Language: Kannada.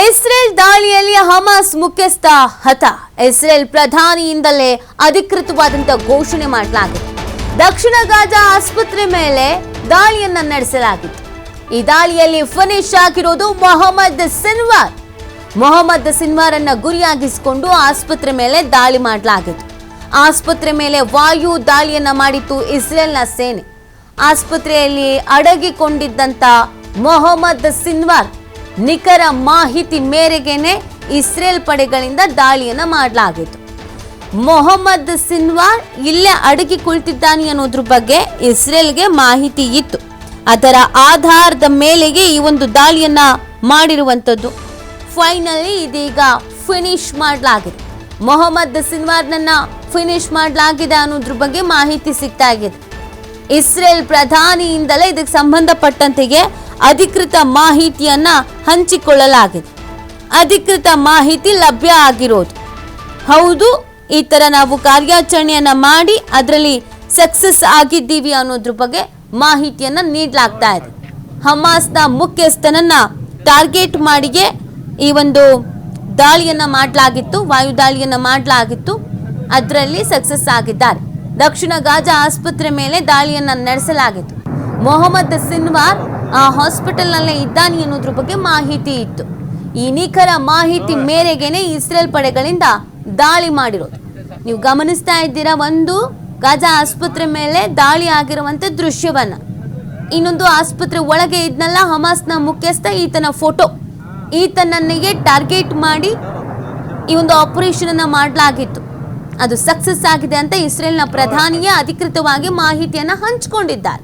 ಇಸ್ರೇಲ್ ದಾಳಿಯಲ್ಲಿ ಹಮಾಸ್ ಮುಖ್ಯಸ್ಥ ಹತ. ಇಸ್ರೇಲ್ ಪ್ರಧಾನಿಯಿಂದಲೇ ಅಧಿಕೃತವಾದಂತ ಘೋಷಣೆ ಮಾಡಲಾಗಿದೆ. ದಕ್ಷಿಣ ಗಾಜಾ ಆಸ್ಪತ್ರೆ ಮೇಲೆ ದಾಳಿಯನ್ನ ನಡೆಸಲಾಗಿತ್ತು. ಈ ದಾಳಿಯಲ್ಲಿ ಫಿನಿಶ್ ಆಗಿರೋದು ಮೊಹಮ್ಮದ್ ಸಿನ್ವಾರ್. ಮೊಹಮ್ಮದ್ ಸಿನ್ವಾರ್ ಅನ್ನ ಗುರಿಯಾಗಿಸಿಕೊಂಡು ಆಸ್ಪತ್ರೆ ಮೇಲೆ ದಾಳಿ ಮಾಡಲಾಗಿತ್ತು. ಆಸ್ಪತ್ರೆ ಮೇಲೆ ವಾಯು ದಾಳಿಯನ್ನ ಮಾಡಿತ್ತು ಇಸ್ರೇಲ್ನ ಸೇನೆ. ಆಸ್ಪತ್ರೆಯಲ್ಲಿ ಅಡಗಿಕೊಂಡಿದ್ದಂತ ಮೊಹಮ್ಮದ್ ಸಿನ್ವಾರ್ ನಿಖರ ಮಾಹಿತಿ ಮೇರೆಗೆನೆ ಇಸ್ರೇಲ್ ಪಡೆಗಳಿಂದ ದಾಳಿಯನ್ನ ಮಾಡಲಾಗಿತ್ತು. ಮೊಹಮ್ಮದ್ ಸಿನ್ವಾರ್ ಇಲ್ಲೇ ಅಡಗಿ ಕುಳಿತಿದ್ದಾನೆ ಅನ್ನೋದ್ರ ಬಗ್ಗೆ ಇಸ್ರೇಲ್ಗೆ ಮಾಹಿತಿ ಇತ್ತು. ಅದರ ಆಧಾರದ ಮೇಲೆಗೆ ಈ ಒಂದು ದಾಳಿಯನ್ನ ಮಾಡಿರುವಂಥದ್ದು. ಫೈನಲಿ ಇದೀಗ ಫಿನಿಶ್ ಮಾಡಲಾಗಿದೆ. ಮೊಹಮ್ಮದ್ ಸಿನ್ವಾರ್ನನ್ನ ಫಿನಿಶ್ ಮಾಡಲಾಗಿದೆ ಅನ್ನೋದ್ರ ಬಗ್ಗೆ ಮಾಹಿತಿ ಸಿಗ್ತಾ ಇದೆ. ಇಸ್ರೇಲ್ ಪ್ರಧಾನಿಯಿಂದಲೇ ಇದಕ್ಕೆ ಸಂಬಂಧಪಟ್ಟಂತೆಗೆ ಅಧಿಕೃತ ಮಾಹಿತಿಯನ್ನ ಹಂಚಿಕೊಳ್ಳಲಾಗಿದೆ. ಅಧಿಕೃತ ಮಾಹಿತಿ ಲಭ್ಯ ಆಗಿರೋದು ಹೌದು, ಈ ತರ ನಾವು ಕಾರ್ಯಾಚರಣೆಯನ್ನ ಮಾಡಿ ಅದರಲ್ಲಿ ಸಕ್ಸಸ್ ಆಗಿದ್ದೀವಿ ಅನ್ನೋದ್ರ ಬಗ್ಗೆ ಮಾಹಿತಿಯನ್ನ ನೀಡಲಾಗ್ತಾ ಇದೆ. ಹಮಾಸ್ನ ಮುಖ್ಯಸ್ಥನನ್ನ ಟಾರ್ಗೆಟ್ ಮಾಡಿಗೆ ಈ ಒಂದು ದಾಳಿಯನ್ನ ಮಾಡಲಾಗಿತ್ತು, ವಾಯು ದಾಳಿಯನ್ನ ಮಾಡಲಾಗಿತ್ತು. ಅದರಲ್ಲಿ ಸಕ್ಸಸ್ ಆಗಿದ್ದಾರೆ. ದಕ್ಷಿಣ ಗಾಜಾ ಆಸ್ಪತ್ರೆ ಮೇಲೆ ದಾಳಿಯನ್ನ ನಡೆಸಲಾಗಿತ್ತು. ಮೊಹಮ್ಮದ್ ಸಿನ್ವಾರ್ ಆ ಹಾಸ್ಪಿಟಲ್ ನಲ್ಲೇ ಇದ್ದಾನೆ ಅನ್ನೋದ್ರ ಬಗ್ಗೆ ಮಾಹಿತಿ ಇತ್ತು. ಈ ನಿಖರ ಮಾಹಿತಿ ಮೇರೆಗೆನೆ ಇಸ್ರೇಲ್ ಪಡೆಗಳಿಂದ ದಾಳಿ ಮಾಡಿರೋದು ನೀವು ಗಮನಿಸ್ತಾ ಇದ್ದೀರಾ. ಒಂದು ಗಾಜಾ ಆಸ್ಪತ್ರೆ ಮೇಲೆ ದಾಳಿ ಆಗಿರುವಂತ ದೃಶ್ಯವನ್ನ, ಇನ್ನೊಂದು ಆಸ್ಪತ್ರೆ ಒಳಗೆ ಇದ್ನಲ್ಲ ಹಮಾಸ್ನ ಮುಖ್ಯಸ್ಥ, ಈತನ ಫೋಟೋ, ಈತನನ್ನೇ ಟಾರ್ಗೆಟ್ ಮಾಡಿ ಈ ಒಂದು ಆಪರೇಷನ್ ಅನ್ನ ಮಾಡಲಾಗಿತ್ತು. ಅದು ಸಕ್ಸಸ್ ಆಗಿದೆ ಅಂತ ಇಸ್ರೇಲ್ನ ಪ್ರಧಾನಿಯೇ ಅಧಿಕೃತವಾಗಿ ಮಾಹಿತಿಯನ್ನ ಹಂಚಿಕೊಂಡಿದ್ದಾರೆ.